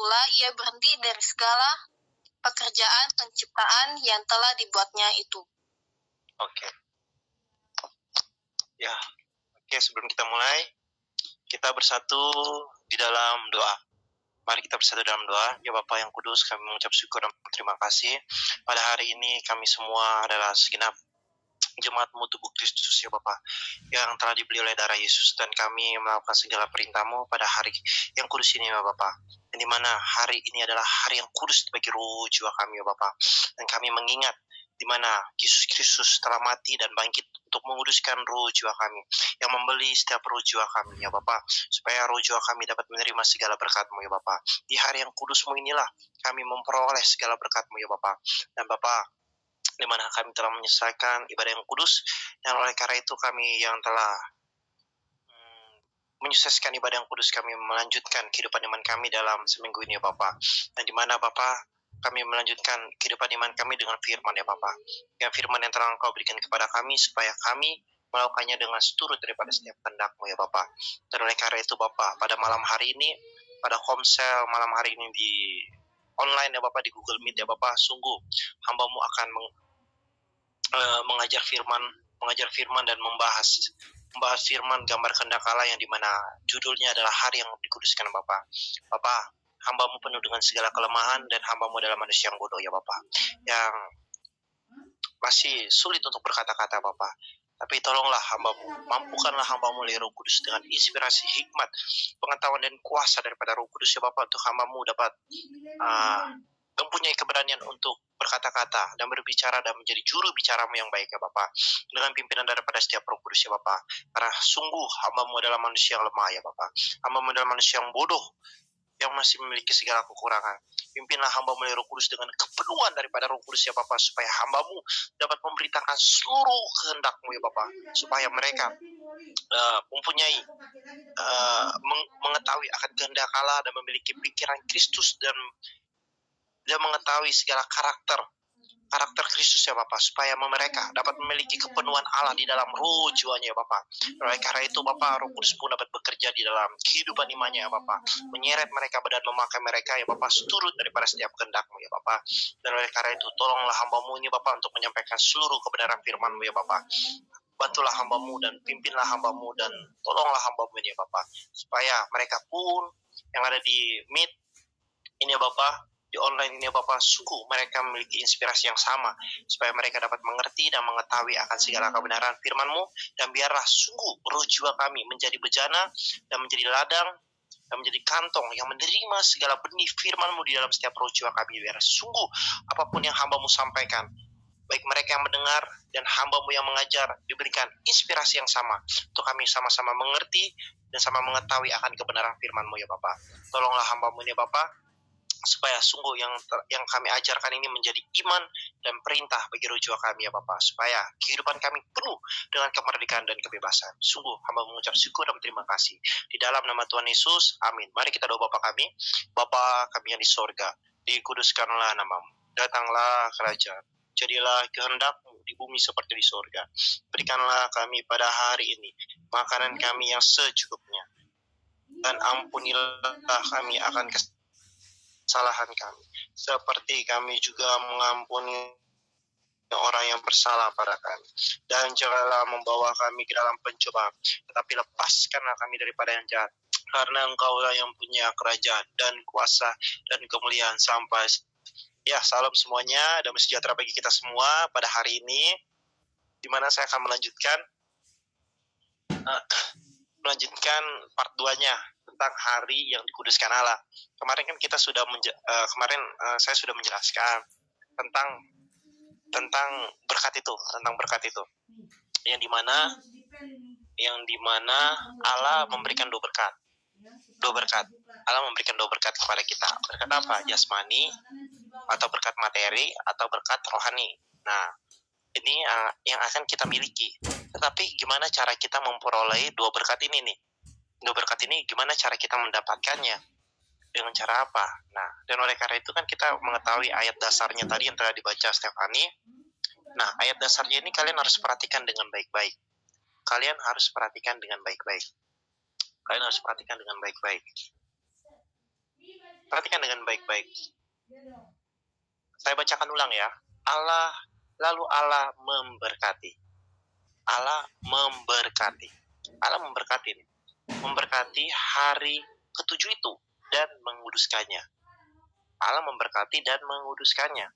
itulah ia berhenti dari segala pekerjaan penciptaan yang telah dibuatnya itu. Oke. Ya, oke, sebelum kita mulai, kita bersatu di dalam doa. Mari kita bersatu dalam doa. Ya Bapa yang kudus, kami mengucap syukur dan terima kasih. Pada hari ini kami semua adalah segenap jemaat-Mu tubuh Kristus ya Bapa, yang telah dibeli oleh darah Yesus, dan kami melakukan segala perintah-Mu pada hari yang kudus ini ya Bapa. Dan di mana hari ini adalah hari yang kudus bagi roh jiwa kami ya Bapa. Dan kami mengingat di mana Yesus Kristus telah mati dan bangkit untuk menguduskan roh jiwa kami, yang membeli setiap roh jiwa kami ya Bapa, supaya roh jiwa kami dapat menerima segala berkat-Mu ya Bapa. Di hari yang kudus-Mu inilah kami memperoleh segala berkat-Mu ya Bapa. Dan Bapa, di mana kami telah menyelesaikan ibadah yang kudus, dan oleh karena itu kami yang telah menyukseskan ibadah yang kudus, kami melanjutkan kehidupan iman kami dalam seminggu ini ya Bapa. Dan di mana Bapa, kami melanjutkan kehidupan iman kami dengan firman ya Bapa, yang firman yang telah Engkau berikan kepada kami, supaya kami melakukannya dengan seturut daripada setiap kehendak-Mu ya Bapa. Dan oleh karena itu Bapa, pada malam hari ini, pada komsel malam hari ini di online ya Bapa, di Google Meet ya Bapa, sungguh hamba-Mu akan mengajar firman dan membahas firman gambar kehendak Allah, yang dimana judulnya adalah hari yang dikuduskan Bapa. Bapa, hamba-Mu penuh dengan segala kelemahan, dan hamba-Mu adalah manusia yang bodoh ya Bapa, yang masih sulit untuk berkata-kata Bapa. Tapi tolonglah hamba-Mu, mampukanlah hamba-Mu oleh Roh Kudus dengan inspirasi, hikmat, pengetahuan dan kuasa daripada Roh Kudus ya Bapa, untuk hamba-Mu dapat mempunyai keberanian untuk berkata-kata dan berbicara dan menjadi juru bicara-Mu yang baik ya Bapa, dengan pimpinan daripada setiap Roh Kudus ya Bapa. Karena sungguh hamba-Mu adalah manusia yang lemah ya Bapa, hamba-Mu adalah manusia yang bodoh, yang masih memiliki segala kekurangan. Pimpinlah hamba-Mu oleh Roh Kudus dengan kepenuhan daripada Roh Kudus ya Bapa, supaya hamba-Mu dapat memberitakan seluruh kehendak-Mu ya Bapa, supaya mereka mempunyai mengetahui akan kehendak Allah, dan memiliki pikiran Kristus, dan mengetahui segala karakter Kristus ya Bapa, supaya mereka dapat memiliki kepenuhan Allah di dalam roh jiwanya ya Bapa. Oleh karena itu Bapa, Roh Kudus pun dapat bekerja di dalam kehidupan imannya ya Bapa, menyeret mereka dan memakai mereka ya Bapa, seturut daripada setiap kehendak-Mu ya Bapa. Dan oleh karena itu tolonglah hamba-Mu ini Bapa, untuk menyampaikan seluruh kebenaran firman-Mu ya Bapa. Bantulah hamba-Mu dan pimpinlah hamba-Mu, dan tolonglah hamba-Mu ini ya Bapa, supaya mereka pun yang ada di Meet ini ya Bapa, di online ini ya Bapa, sungguh mereka memiliki inspirasi yang sama, supaya mereka dapat mengerti dan mengetahui akan segala kebenaran firman-Mu. Dan biarlah sungguh roh jiwa kami menjadi bejana, dan menjadi ladang, dan menjadi kantong yang menerima segala benih firman-Mu di dalam setiap roh jiwa kami. Biar sungguh apapun yang hamba-Mu sampaikan, baik mereka yang mendengar dan hamba-Mu yang mengajar, diberikan inspirasi yang sama, untuk kami sama-sama mengerti dan sama mengetahui akan kebenaran firman-Mu ya Bapa. Tolonglah hamba-Mu ini Bapa, supaya sungguh yang kami ajarkan ini menjadi iman dan perintah bagi roh jiwa kami ya Bapa, supaya kehidupan kami penuh dengan kemerdekaan dan kebebasan. Sungguh hamba mengucap syukur dan terima kasih di dalam nama Tuhan Yesus, amin. Mari kita doa Bapa kami. Bapa kami yang di sorga, dikuduskanlah nama-Mu, datanglah kerajaan, jadilah kehendak-Mu di bumi seperti di sorga. Berikanlah kami pada hari ini makanan kami yang secukupnya, dan ampunilah kami akan kesalahan kami, seperti kami juga mengampuni orang yang bersalah pada kami. Dan janganlah membawa kami ke dalam pencobaan, tetapi lepaskanlah kami daripada yang jahat. Karena Engkaulah yang punya kerajaan dan kuasa dan kemuliaan sampai. Ya, salam semuanya, damai sejahtera bagi kita semua pada hari ini, di mana saya akan melanjutkan part 2-nya tentang hari yang dikuduskan Allah. Kemarin kan kita sudah saya sudah menjelaskan tentang berkat itu, yang dimana Allah memberikan dua berkat. Allah memberikan dua berkat kepada kita. Berkat apa? Jasmani, atau berkat materi, atau berkat rohani. Nah, ini yang akan kita miliki. Tetapi gimana cara kita memperoleh dua berkat ini nih? Dua berkat ini gimana cara kita mendapatkannya? Dengan cara apa? Nah, dan oleh karena itu kan kita mengetahui ayat dasarnya tadi yang telah dibaca Stefani. Nah, ayat dasarnya ini kalian harus perhatikan dengan baik-baik. Kalian harus perhatikan dengan baik-baik. Perhatikan dengan baik-baik. Saya bacakan ulang ya. Lalu Allah memberkati. Allah memberkati. Allah memberkati. Memberkati hari ketujuh itu dan menguduskannya. Allah memberkati dan menguduskannya.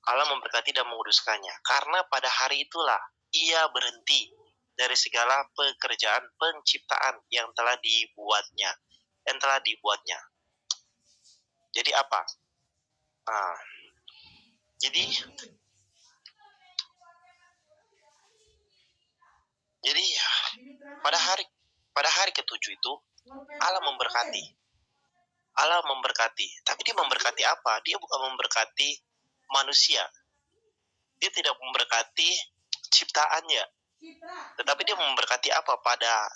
Allah memberkati dan menguduskannya. Karena pada hari itulah ia berhenti dari segala pekerjaan penciptaan yang telah dibuatnya. Jadi apa? Jadi pada hari ketujuh itu Allah memberkati. Allah memberkati. Tapi dia memberkati apa? Dia bukan memberkati manusia. Dia tidak memberkati ciptaannya. Tetapi dia memberkati apa pada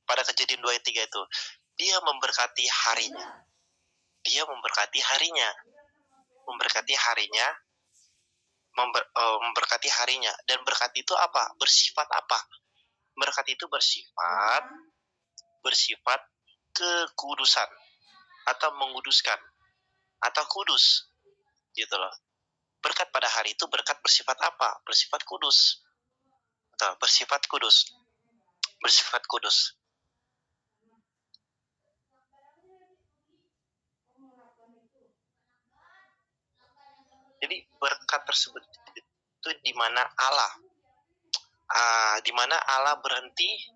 Kejadian 2 ayat 3 itu? Dia memberkati harinya. Dia memberkati harinya. Memberkati harinya. Dan berkat itu apa? Bersifat apa? Berkat itu bersifat kekudusan atau menguduskan atau kudus, gitu loh. Berkat pada hari itu berkat bersifat apa? Bersifat kudus. Atau bersifat kudus. Jadi berkat tersebut itu di mana Allah berhenti.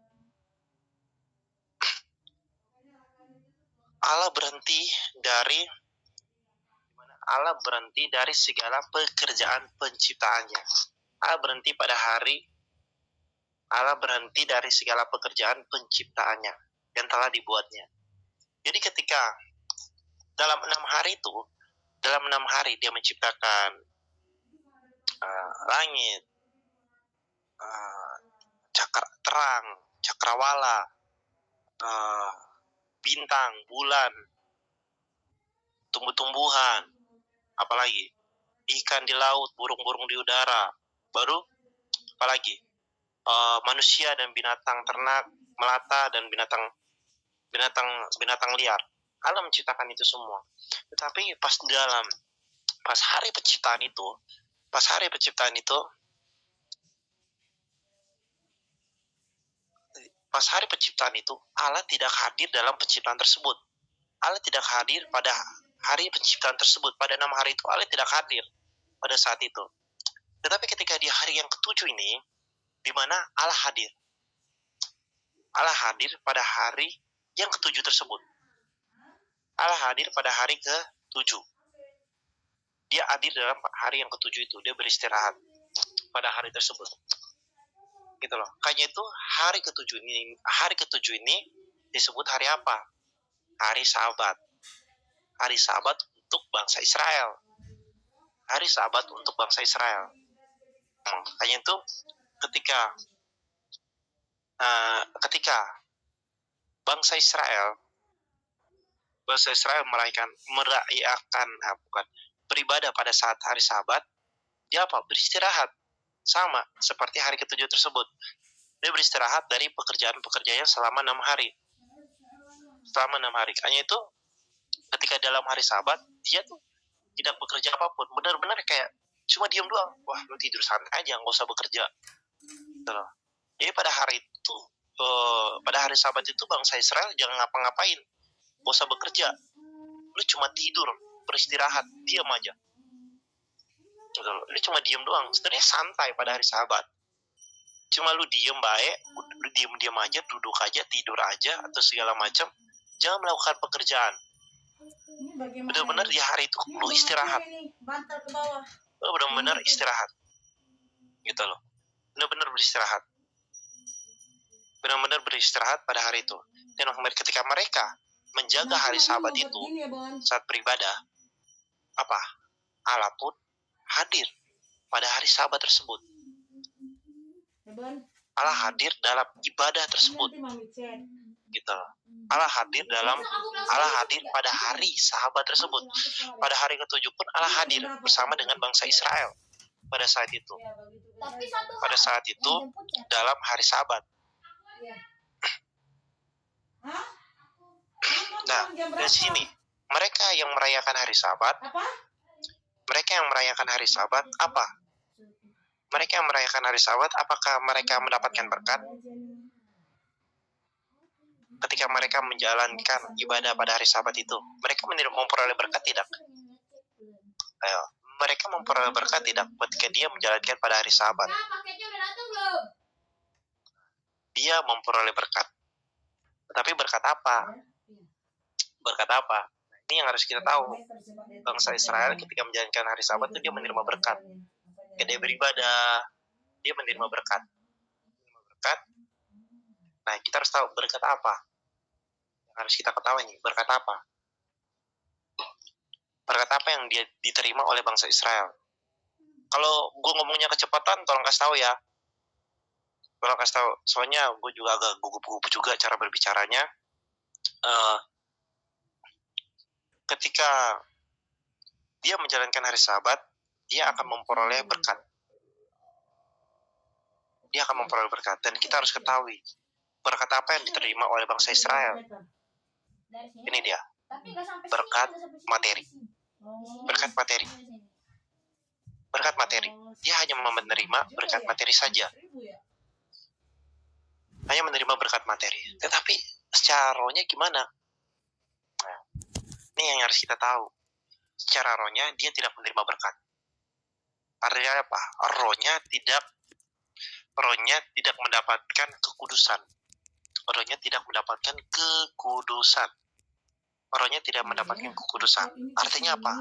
Allah berhenti dari segala pekerjaan penciptaannya. Allah berhenti dari segala pekerjaan penciptaannya yang telah dibuatnya. Jadi ketika dalam 6 hari dia menciptakan langit, cakrawala, bintang, bulan, tumbuh-tumbuhan, apalagi ikan di laut, burung-burung di udara, baru apalagi manusia dan binatang ternak, melata dan binatang liar. Allah menciptakan itu semua. Tetapi pas hari penciptaan itu Allah tidak hadir dalam penciptaan tersebut. Allah tidak hadir pada hari penciptaan tersebut. Pada 6 hari itu Allah tidak hadir pada saat itu. Tetapi ketika di hari yang ketujuh ini, di mana Allah hadir. Allah hadir pada hari yang ketujuh tersebut. Allah hadir pada hari ke-7. Dia hadir dalam hari yang ke-7 itu. Dia beristirahat pada hari tersebut. Gitu loh. Kayaknya itu hari ke-7 ini disebut hari apa? Hari Sabat. Hari Sabat untuk bangsa Israel. Hari Sabat untuk bangsa Israel. Kayaknya itu ketika bangsa Israel beribadah pada saat hari Sabat, dia apa? Beristirahat. Sama seperti hari ke-7 tersebut. Dia beristirahat dari pekerjaan-pekerjaannya selama 6 hari. Hanya itu ketika dalam hari Sabat, dia tuh tidak bekerja apapun. Benar-benar kayak cuma diam doang. Wah, lu tidur santai aja, nggak usah bekerja. Gitu loh. Jadi pada hari Sabat itu bangsa Israel jangan ngapa-ngapain, nggak usah bekerja. Lu cuma tidur, beristirahat, diam aja. Gitu loh. Lu cuma diam doang. Sebenarnya santai pada hari Sabat. Cuma lu diam baik, lu diam aja, duduk aja, tidur aja, atau segala macam. Jangan melakukan pekerjaan. Benar-benar di hari itu lu istirahat. Lu benar-benar istirahat. Gitu loh. Benar-benar beristirahat pada hari itu. Dan ketika mereka menjaga hari Sabat itu saat beribadah, apa? Allah pun hadir pada hari Sabat tersebut. Allah hadir dalam ibadah tersebut. Gitu. Allah hadir pada hari Sabat tersebut. Pada hari ke-7 pun Allah hadir bersama dengan bangsa Israel pada saat itu. Dalam hari Sabat. Nah, dari sini mereka yang merayakan hari Sabat, apa? Mereka yang merayakan hari Sabat, apakah mereka mendapatkan berkat? Ketika mereka menjalankan ibadah pada hari Sabat itu, mereka memperoleh berkat tidak? Ayo, mereka memperoleh berkat tidak ketika dia menjalankan pada hari Sabat? Dia memperoleh berkat. Tetapi berkat apa? Berkat apa? Ini yang harus kita tahu. Bangsa Israel ketika menjalankan hari Sabat itu dia menerima berkat. Ketika dia beribadah, dia menerima berkat. Nah, kita harus tahu berkat apa. Yang harus kita ketahui nih, berkat apa? Berkat apa yang dia diterima oleh bangsa Israel? Kalau gue ngomongnya kecepatan, tolong kasih tahu ya. Tolong kasih tahu. Soalnya gue juga agak gugup-gugup juga cara berbicaranya. Ketika dia menjalankan hari Sabat, dia akan memperoleh berkat. Dia akan memperoleh berkat. Dan kita harus ketahui berkat apa yang diterima oleh bangsa Israel. Ini dia. Berkat materi. Berkat materi. Berkat materi. Dia hanya menerima berkat materi saja. Hanya menerima berkat materi. Tetapi secara rohnya gimana? Nah, ini yang harus kita tahu. Secara rohnya dia tidak menerima berkat. Artinya apa? Rohnya tidak mendapatkan kekudusan. Rohnya tidak mendapatkan kekudusan. Rohnya tidak mendapatkan kekudusan. Artinya apa?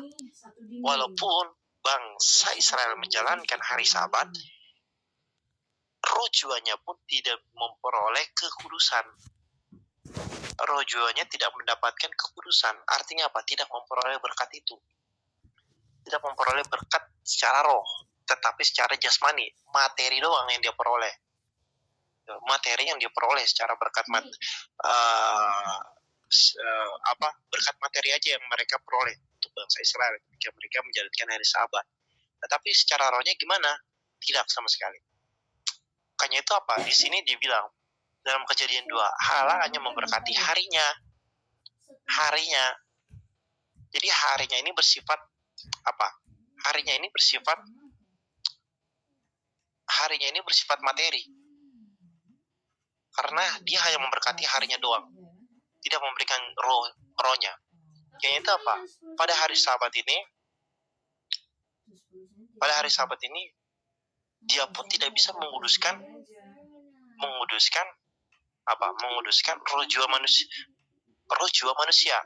Walaupun bangsa Israel menjalankan hari Sabat, roh jiwanya pun tidak memperoleh kekudusan. Roh jiwanya tidak mendapatkan kekudusan. Artinya apa? Tidak memperoleh berkat itu. Tidak memperoleh berkat secara roh, tetapi secara jasmani, materi doang yang dia peroleh. Materi yang dia peroleh secara berkat berkat materi aja yang mereka peroleh untuk bangsa Israel ketika mereka menjalankan hari Sabat. Tetapi secara rohnya gimana? Tidak sama sekali. Makanya itu apa? Di sini dia bilang dalam Kejadian 2, Allah hanya memberkati harinya. Jadi harinya ini bersifat apa? Harinya ini bersifat materi. Karena dia hanya memberkati harinya doang. Tidak memberikan rohnya. Yang itu apa? Pada hari Sabat ini dia pun tidak bisa menguduskan roh jiwa manusia.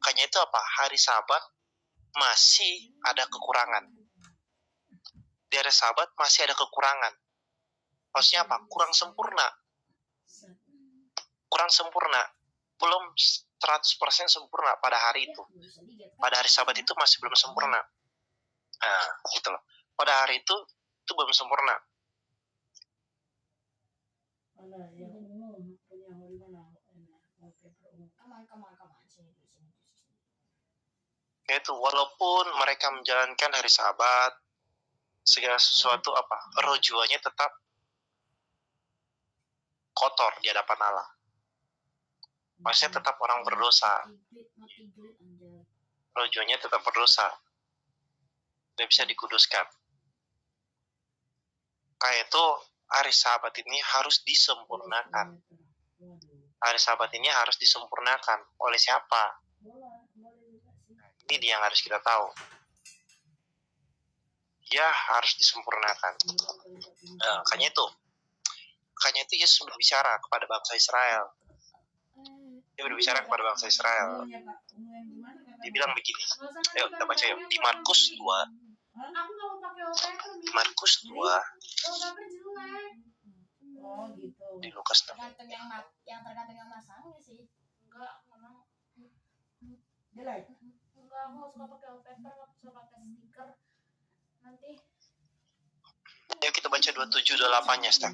Makanya itu apa? Hari Sabat masih ada kekurangan. Di hari Sabat masih ada kekurangan. Maksudnya apa? Kurang sempurna. Belum 100% sempurna pada hari itu. Pada hari Sabat itu masih belum sempurna. Nah, gitu loh. Pada hari itu belum sempurna. Yaitu walaupun mereka menjalankan hari Sabat, segala sesuatu apa? Roh jiwanya tetap kotor di hadapan Allah. Maksudnya tetap orang berdosa. Roh jiwanya tetap berdosa. Tidak bisa dikuduskan. Kayak itu hari Sabat ini harus disempurnakan. Hari Sabat ini harus disempurnakan. Oleh siapa? Ini dia yang harus kita tahu. Dia harus disempurnakan. Makanya itu Yesus berbicara kepada bangsa Israel. Dia berbicara kepada bangsa Israel. Dia bilang begini. Ayo kita baca yuk. Di Markus 2. Di Lukas 6. Yang tergantung yang masangnya sih. Enggak, aku suka pakai wallpaper, aku suka pakai stiker. Nanti. Ayo kita baca 27-28-nya, Stan.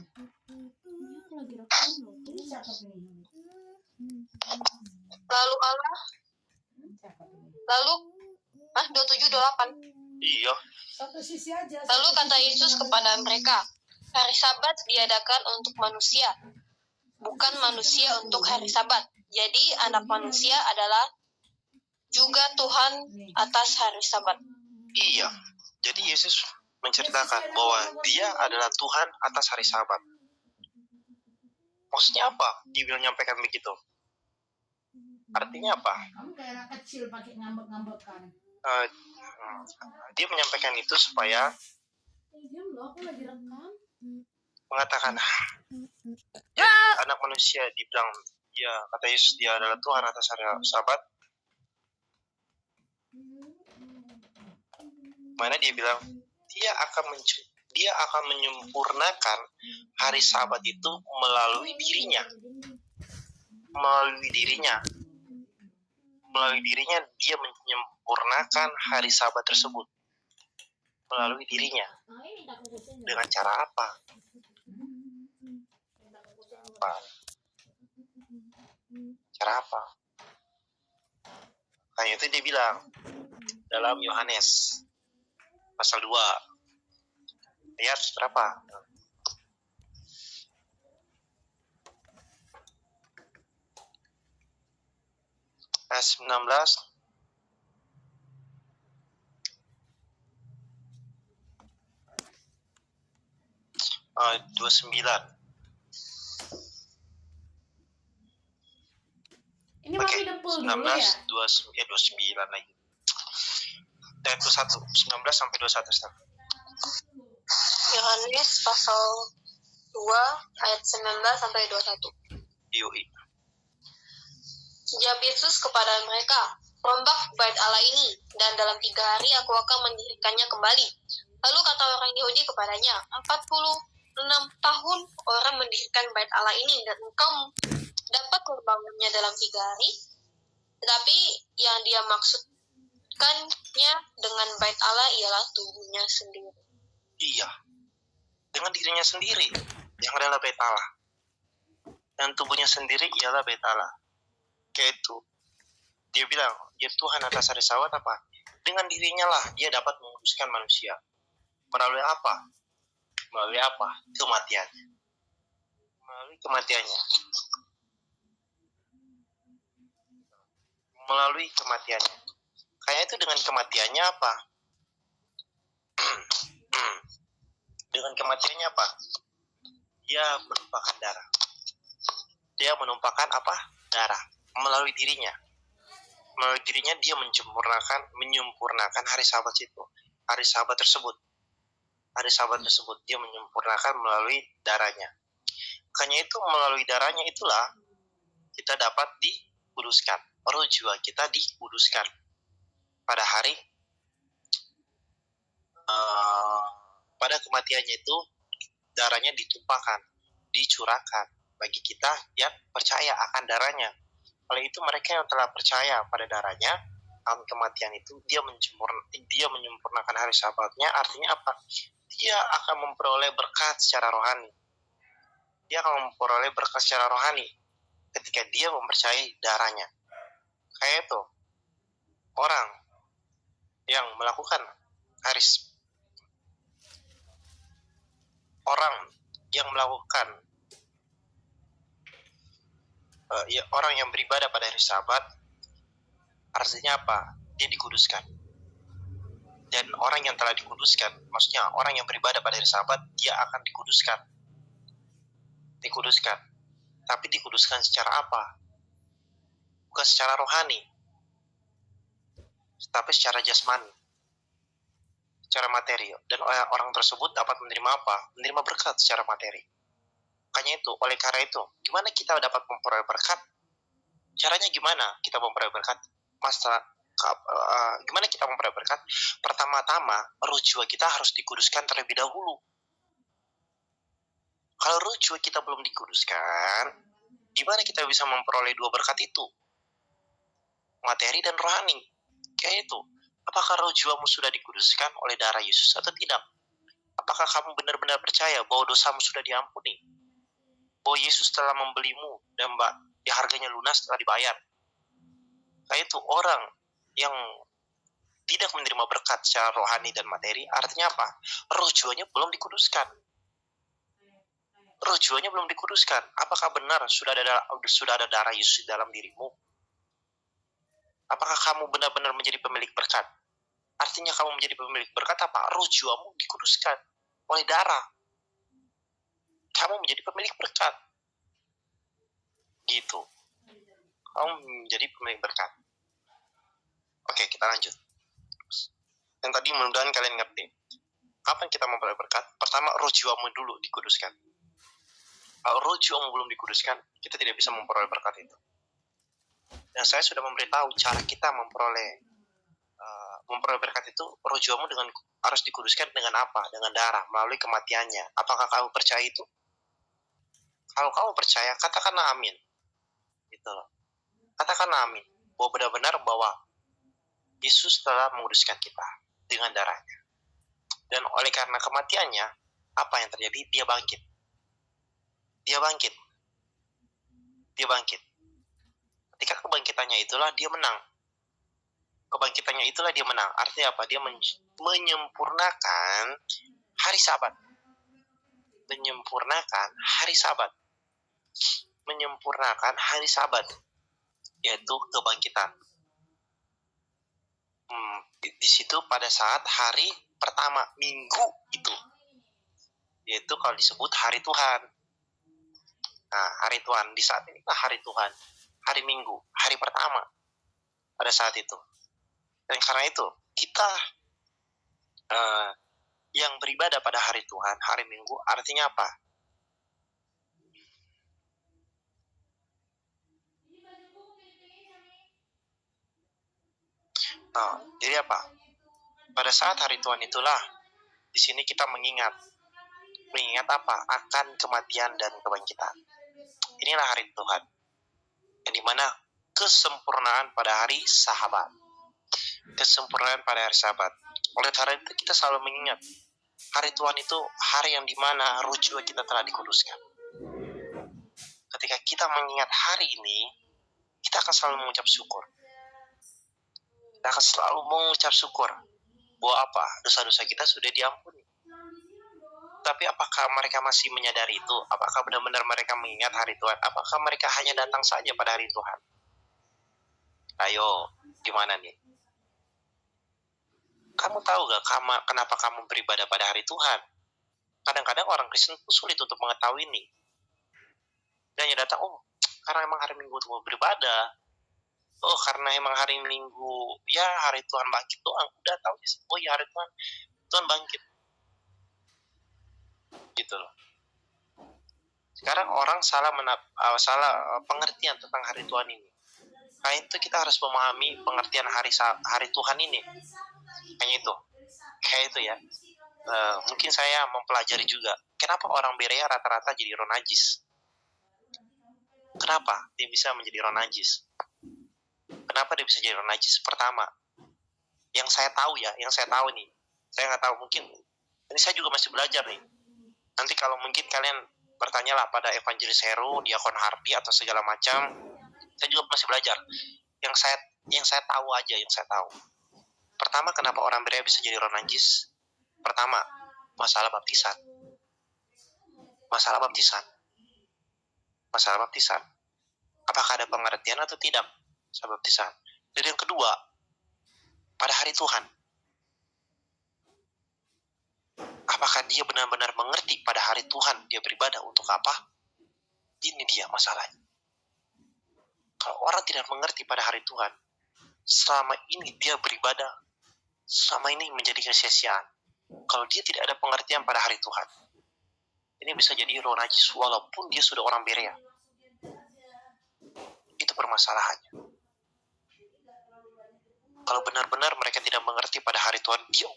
Lalu 27-28. Iya. Lalu kata Yesus kepada mereka, hari Sabat diadakan untuk manusia, bukan manusia untuk hari Sabat. Jadi anak manusia adalah juga Tuhan atas hari Sabat. Iya. Jadi Yesus menceritakan bahwa dia adalah Tuhan atas hari Sabat. Maksudnya apa? Dia bilang nyampaikan begitu. Artinya apa? Kamu kayak anak kecil pakai ngambek-ngambekan. Dia menyampaikan itu supaya Diam loh, aku lagi rekam. mengatakan anak manusia dibilang kata Yesus dia adalah Tuhan atas hari Sabat. Mana dia bilang dia akan menyempurnakan hari Sabat itu melalui dirinya. Melalui dirinya dia menyempurnakan hari Sabat tersebut. Melalui dirinya. Dengan cara apa? Cara apa? Kayak itu dia bilang dalam Yohanes pasal 2 ayat berapa? Ayat 19. Ayat 29. Ini Mami dempul dulu ya? 29 lagi. Ayat 21, 19 sampai 21. Yohanes pasal 2 ayat 19 sampai 21. Yoi. Jawab Yesus kepada mereka, "Rombak bait Allah ini, dan dalam 3 hari aku akan mendirikannya kembali." Lalu kata orang Yahudi kepadanya, 46 tahun orang mendirikan bait Allah ini, dan engkau dapat membangunnya dalam 3 hari? Tetapi yang dia maksudkannya dengan bait Allah ialah tubuhnya sendiri. Iya. Dengan dirinya sendiri yang adalah bait Allah. Dan tubuhnya sendiri ialah bait Allah. Kayak itu. Dia bilang, ya Tuhan atas hari Sabat apa? Dengan dirinya lah dia dapat menguduskan manusia. Melalui apa? Melalui apa? Kematiannya. Melalui kematiannya. Melalui kematiannya. Kayak itu dengan kematiannya apa? Dengan kematiannya apa? Dia menumpahkan darah. Dia menumpahkan apa? Darah. Melalui dirinya. Melalui dirinya dia menyempurnakan hari Sabat itu. Hari Sabat tersebut. Hari Sabat tersebut dia menyempurnakan melalui darahnya. Makanya itu melalui darahnya itulah kita dapat dikuduskan. Roh jiwa kita dikuduskan. Pada hari pada kematiannya itu darahnya ditumpahkan, dicurahkan bagi kita yang percaya akan darahnya. Oleh itu mereka yang telah percaya pada darahnya, dalam kematian itu dia menyempurnakan hari Sabatnya. Artinya apa? Dia akan memperoleh berkat secara rohani. Dia akan memperoleh berkat secara rohani ketika dia mempercayai darahnya. Kayak itu orang yang melakukan orang yang beribadah pada hari Sabat, artinya apa? Dia dikuduskan. Dan orang yang telah dikuduskan, maksudnya orang yang beribadah pada hari Sabat, dia akan dikuduskan. Tapi dikuduskan secara apa? Bukan secara rohani, tapi secara jasmani, secara materi. Dan orang tersebut dapat menerima apa? Menerima berkat secara materi. Makanya itu, oleh karena itu, gimana kita dapat memperoleh berkat? Caranya gimana kita memperoleh berkat? Gimana kita memperoleh berkat? Pertama-tama, roh jiwa kita harus dikuduskan terlebih dahulu. Kalau roh jiwa kita belum dikuduskan, gimana kita bisa memperoleh dua berkat itu? Materi dan rohani. Kayak itu. Apakah roh jiwamu sudah dikuduskan oleh darah Yesus atau tidak? Apakah kamu benar-benar percaya bahwa dosamu sudah diampuni? Bahwa Yesus telah membelimu dan harganya lunas telah dibayar. Kayak itu orang yang tidak menerima berkat secara rohani dan materi, artinya apa? Roh jiwanya belum dikuduskan. roh jiwanya belum dikuduskan. Apakah benar sudah ada darah Yesus di dalam dirimu? Apakah kamu benar-benar menjadi pemilik berkat? Artinya kamu menjadi pemilik berkat apa? Roh jiwamu dikuduskan oleh darah. Kamu menjadi pemilik berkat. Gitu. Kamu menjadi pemilik berkat. Oke, kita lanjut. Yang tadi mudah-mudahan kalian ngerti. Kapan kita memperoleh berkat? Pertama, roh jiwamu dulu dikuduskan. Kalau roh jiwamu belum dikuduskan, kita tidak bisa memperoleh berkat itu. Dan saya sudah memberitahu cara kita memperoleh berkat itu. Roh jiwamu harus dikuduskan dengan apa? Dengan darah, melalui kematiannya. Apakah kamu percaya itu? Kalau kamu percaya, katakanlah amin. Gitu loh. Katakanlah amin. Bahwa benar-benar bahwa Yesus telah menguduskan kita dengan darahnya. Dan oleh karena kematiannya, apa yang terjadi? Dia bangkit. Dia bangkit. Dia bangkit. Ketika kebangkitannya itulah dia menang. Kebangkitannya itulah dia menang. Artinya apa? Dia menyempurnakan hari Sabat. Menyempurnakan hari Sabat. Menyempurnakan hari Sabat. Yaitu kebangkitan. Di situ pada saat hari pertama minggu itu. Yaitu kalau disebut hari Tuhan. Nah, hari Tuhan. Di saat ini hari Tuhan. Hari Minggu. Hari pertama. Pada saat itu. Dan karena itu, kita yang beribadah pada hari Tuhan, hari Minggu, artinya apa? Nah, jadi apa? Pada saat hari Tuhan itulah, di sini kita mengingat apa? Akan kematian dan kebangkitan. Inilah hari Tuhan. Yang dimana kesempurnaan pada hari Sabat. Kesempurnaan pada hari Sabat. Oleh karena itu kita selalu mengingat hari Tuhan itu hari yang dimana roh jiwa kita telah dikuduskan. Ketika kita mengingat hari ini, kita akan selalu mengucap syukur. Kita akan selalu mengucap syukur bahwa apa? Dosa-dosa kita sudah diampuni. Tapi apakah mereka masih menyadari itu? Apakah benar-benar mereka mengingat hari Tuhan? Apakah mereka hanya datang saja pada hari Tuhan? Ayo, gimana nih? Kamu tahu gak kenapa kamu beribadah pada hari Tuhan? Kadang-kadang orang Kristen sulit untuk mengetahui ini. Dan hanya datang, karena emang hari Minggu untuk beribadah. Karena emang hari Minggu, ya hari Tuhan bangkit doang. Udah tahu ya hari Tuhan bangkit. Gitu loh. Sekarang orang salah pengertian tentang hari Tuhan ini. Nah itu kita harus memahami pengertian hari Tuhan ini. Hanya itu. Kayak itu ya. Mungkin saya mempelajari juga. Kenapa orang Berea rata-rata jadi roh najis? Kenapa dia bisa menjadi roh najis? Kenapa dia bisa jadi roh najis? Pertama, yang saya tahu nih. Saya nggak tahu, mungkin ini saya juga masih belajar nih. Nanti kalau mungkin kalian bertanyalah pada Evangelis Heru, Diakon Hardi atau segala macam, saya juga masih belajar. Yang saya tahu aja, yang saya tahu. Pertama, kenapa orang Berea bisa jadi roh najis? Pertama, masalah baptisan. Masalah baptisan. Apakah ada pengertian atau tidak? Masalah baptisan. Dan yang kedua, pada hari Tuhan. Apakah dia benar-benar mengerti pada hari Tuhan dia beribadah untuk apa? Ini dia masalahnya. Kalau orang tidak mengerti pada hari Tuhan, selama ini dia beribadah, selama ini menjadi kesia-siaan. Kalau dia tidak ada pengertian pada hari Tuhan, ini bisa jadi roh najis walaupun dia sudah orang Berea. Itu permasalahannya. Kalau benar-benar mereka tidak mengerti pada hari Tuhan, dia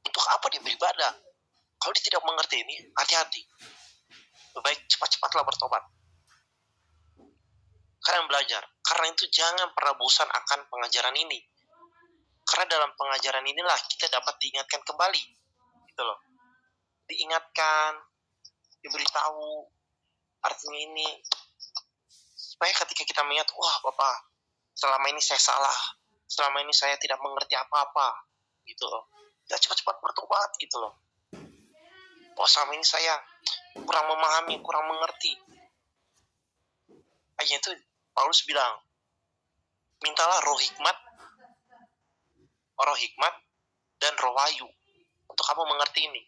untuk apa dia beribadah? Kalau dia tidak mengerti ini, hati-hati. Lebih baik cepat-cepatlah bertobat. Kalian belajar. Karena itu jangan pernah bosan akan pengajaran ini. Karena dalam pengajaran inilah kita dapat diingatkan kembali. Gitu loh. Diingatkan, diberitahu artinya ini. Supaya ketika kita mengingat, wah Bapak, selama ini saya salah. Selama ini saya tidak mengerti apa-apa. Gitu loh. Kita cepat-cepat bertobat gitu loh. Oh, selama ini saya kurang memahami, kurang mengerti. Hanya itu Paulus bilang, mintalah roh hikmat dan roh wahyu untuk kamu mengerti ini.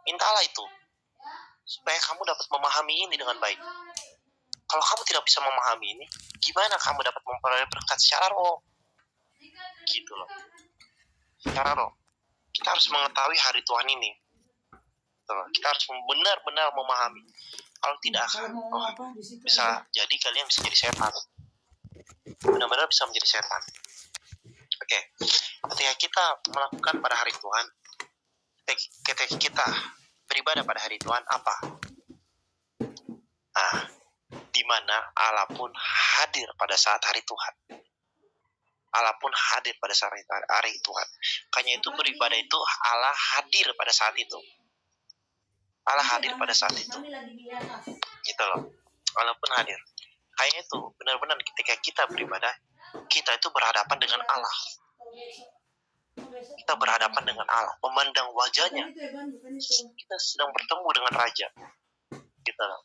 Mintalah itu supaya kamu dapat memahami ini dengan baik. Kalau kamu tidak bisa memahami ini, gimana kamu dapat memperoleh berkat secara roh? Gitu loh. Secara roh. Kita harus mengetahui hari Tuhan ini. Kita harus benar-benar memahami. Kalau tidak, bisa jadi kalian bisa jadi setan. Benar-benar bisa menjadi setan. Oke. Ketika kita melakukan pada hari Tuhan, ketika kita beribadah pada hari Tuhan, apa? Di mana Allah pun hadir pada saat hari Tuhan. Allah pun hadir pada saat hari Tuhan. Makanya itu beribadah itu Allah hadir pada saat itu. Allah hadir pada saat itu. Gitu loh. Allah pun hadir. Kayaknya itu benar-benar ketika kita beribadah, kita itu berhadapan dengan Allah. Kita berhadapan dengan Allah, memandang wajahnya. Kita sedang bertemu dengan Raja. Gitu loh.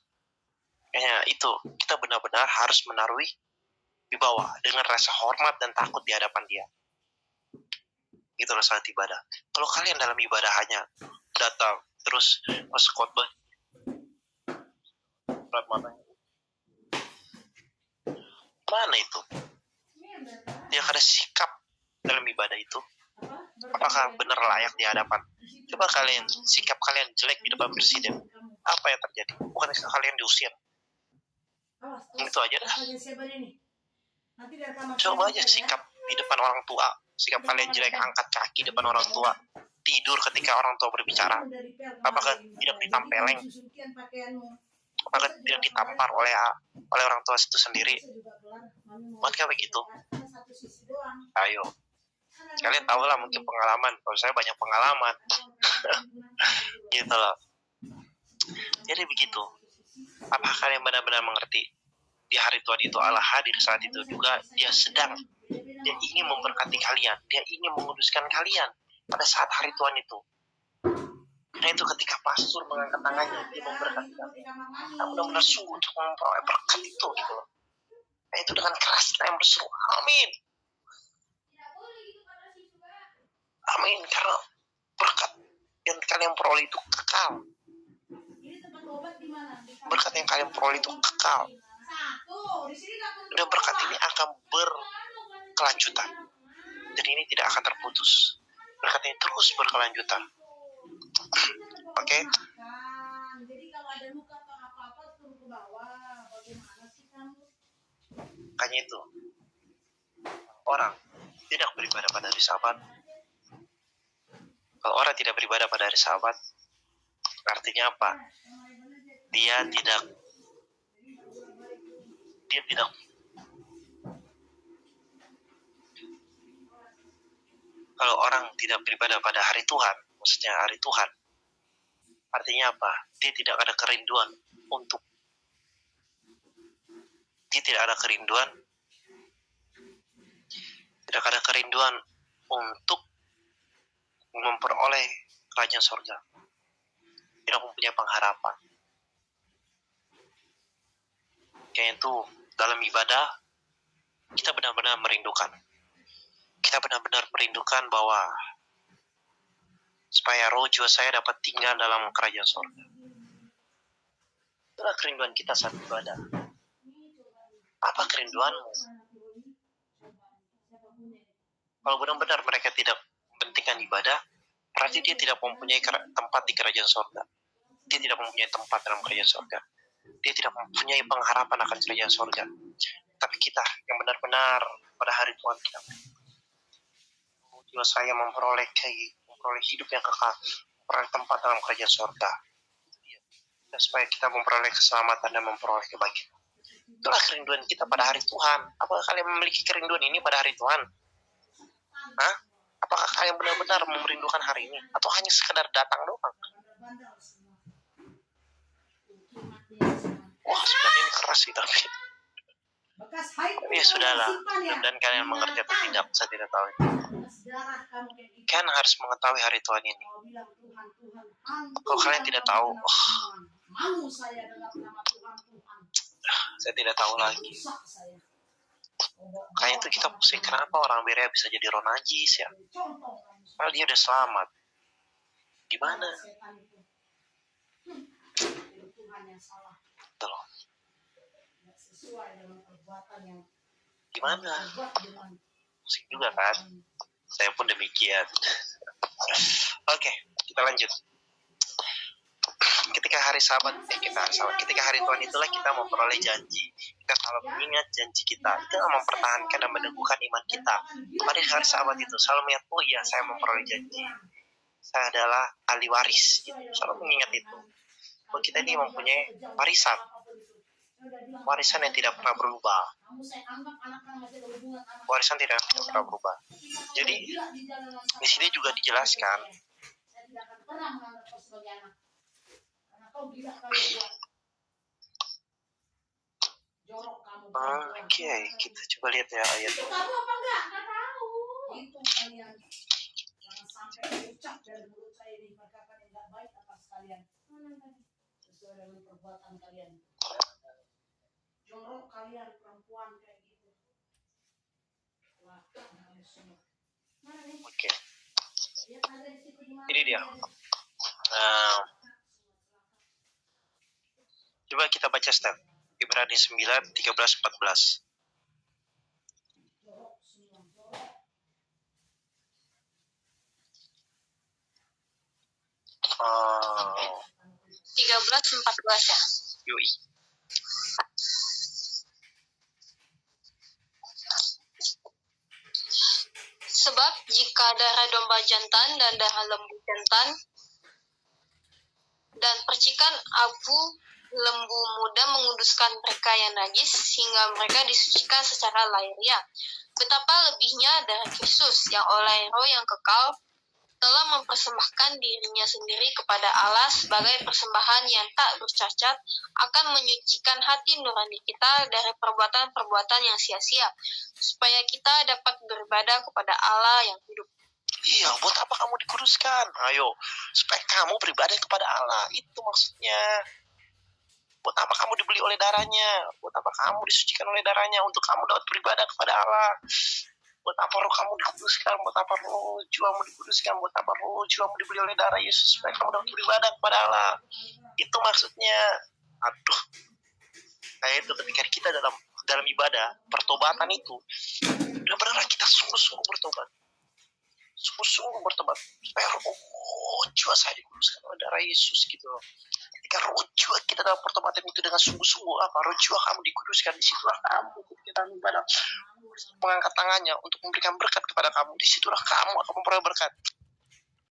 Kayaknya itu kita benar-benar harus menaruhi di bawah dengan rasa hormat dan takut di hadapan Dia. Itulah saat ibadah. Kalau kalian dalam ibadah hanya datang terus pas khotbah, mana itu? Dia ada sikap dalam ibadah itu. Apakah benar layak di hadapan? Coba kalian, sikap kalian jelek di depan presiden, apa yang terjadi? Bukan kalian diusir? Itu aja dah. Coba aja sikap di depan orang tua. Sikap kalian jelek, angkat kaki depan orang tua, tidur ketika orang tua berbicara. Apakah tidak ditampeleng? Apakah tidak ditampar oleh orang tua itu sendiri? Bukankah begitu? Ayo, kalian tahu lah mungkin pengalaman. Kalau saya banyak pengalaman. Gitu loh. Jadi begitu. Apakah kalian benar-benar mengerti? Di hari Tuhan itu Allah hadir saat itu juga. Dia ingin memberkati kalian. Dia ingin menguduskan kalian pada saat hari Tuhan itu. Nah itu ketika pastor mengangkat tangannya, dia memberkati kalian. Nah, benar-benar sungguh untuk memperoleh berkat itu gitu loh. Nah itu dengan keras kita yang berseru, amin. Amin, karena berkat yang kalian peroleh itu kekal. Berkat yang kalian peroleh itu kekal. Dan berkat ini akan berkelanjutan. Dan ini tidak akan terputus. Berkat ini terus berkelanjutan. Oke? Makanya itu, orang tidak beribadah pada hari Sabat. Kalau orang tidak beribadah pada hari Sabat, artinya apa? Dia tidak kalau orang tidak beribadah pada hari Tuhan, maksudnya hari Tuhan, artinya apa? Dia tidak ada kerinduan untuk memperoleh kerajaan surga. Tidak mempunyai pengharapan. Kayak itu dalam ibadah kita benar-benar merindukan. Kita benar-benar merindukan bahwa supaya roh jiwa saya dapat tinggal dalam kerajaan surga. Itulah kerinduan kita saat ibadah. Apa kerinduanmu? Kalau benar-benar mereka tidak pentingkan ibadah, berarti dia tidak mempunyai tempat di kerajaan surga. Dia tidak mempunyai tempat dalam kerajaan surga. Dia tidak mempunyai pengharapan akan kerajaan surga. Tapi kita yang benar-benar pada hari Tuhan kita, jiwa saya memperoleh hidup yang kekal, memperoleh tempat dalam kerajaan surga. Dan supaya kita memperoleh keselamatan dan memperoleh kebahagiaan. Itulah kerinduan kita pada hari Tuhan. Apakah kalian memiliki kerinduan ini pada hari Tuhan? Hah? Apakah kalian benar-benar merindukan hari ini? Atau hanya sekedar datang doang? Wah, sebenarnya ini keras sih tapi ya sudahlah. Dan kalian mengerti atau tidak, saya tidak tahu. Kalian harus mengetahui hari Tuhan ini. Kalau kalian tidak tahu, saya tidak tahu lagi. Kayaknya itu kita pusing, kenapa orang Berea bisa jadi roh najis ya? Padahal dia udah selamat. Gimana? Gitu loh. Gimana? Pusing juga kan? Saya pun demikian. Oke, kita lanjut. Ketika hari ketika hari Tuhan itulah kita memperoleh janji. Kita selalu mengingat janji kita. Kita mempertahankan dan meneguhkan iman kita. Pada hari Sabat itu selalu mengingat, oh iya, saya memperoleh janji. Saya adalah ahli waris. Gitu. Selalu mengingat itu. Bahwa kita ini mempunyai warisan. Warisan yang tidak pernah berubah. Warisan tidak pernah berubah. Jadi di sini juga dijelaskan. Oke, kita coba lihat ya ayat. Jorok kalian perempuan kayak gitu. Oke. Ini dia. Coba kita baca step. Ibrani 9, 13, 14. Oh. 13, 14 ya. Yui. Sebab jika darah domba jantan dan darah lembu jantan dan percikan abu lembu muda menguduskan mereka yang najis sehingga mereka disucikan secara lahiriah, betapa lebihnya darah Kristus yang oleh Roh yang kekal telah mempersembahkan dirinya sendiri kepada Allah sebagai persembahan yang tak bercacat, akan menyucikan hati nurani kita dari perbuatan-perbuatan yang sia-sia, supaya kita dapat beribadah kepada Allah yang hidup. Iya, buat apa kamu dikuduskan? Ayo, supaya kamu beribadah kepada Allah. Itu maksudnya. Buat apa kamu dibeli oleh darahnya? Buat apa kamu disucikan oleh darahnya? Untuk kamu dapat beribadah kepada Allah. Buat apa roh kamu dikuduskan? Buat apa roh jiwamu dikuduskan? Buat apa roh jiwamu dibeli oleh darah Yesus? Supaya kamu dapat beribadah kepada Allah. Itu maksudnya. Aduh. Kayak itu ketika kita dalam ibadah, pertobatan itu, benar-benar kita sungguh-sungguh bertobat. Sungguh-sungguh bertobat. Supaya roh jiwa saya dikuduskan oleh darah Yesus gitu loh. Ketika roh jiwa kita dalam pertobatan itu dengan sungguh-sungguh, roh jiwa kamu dikuduskan, disitulah kamu kita ibadah mengangkat tangannya untuk memberikan berkat kepada kamu. Disitulah kamu akan memperoleh berkat.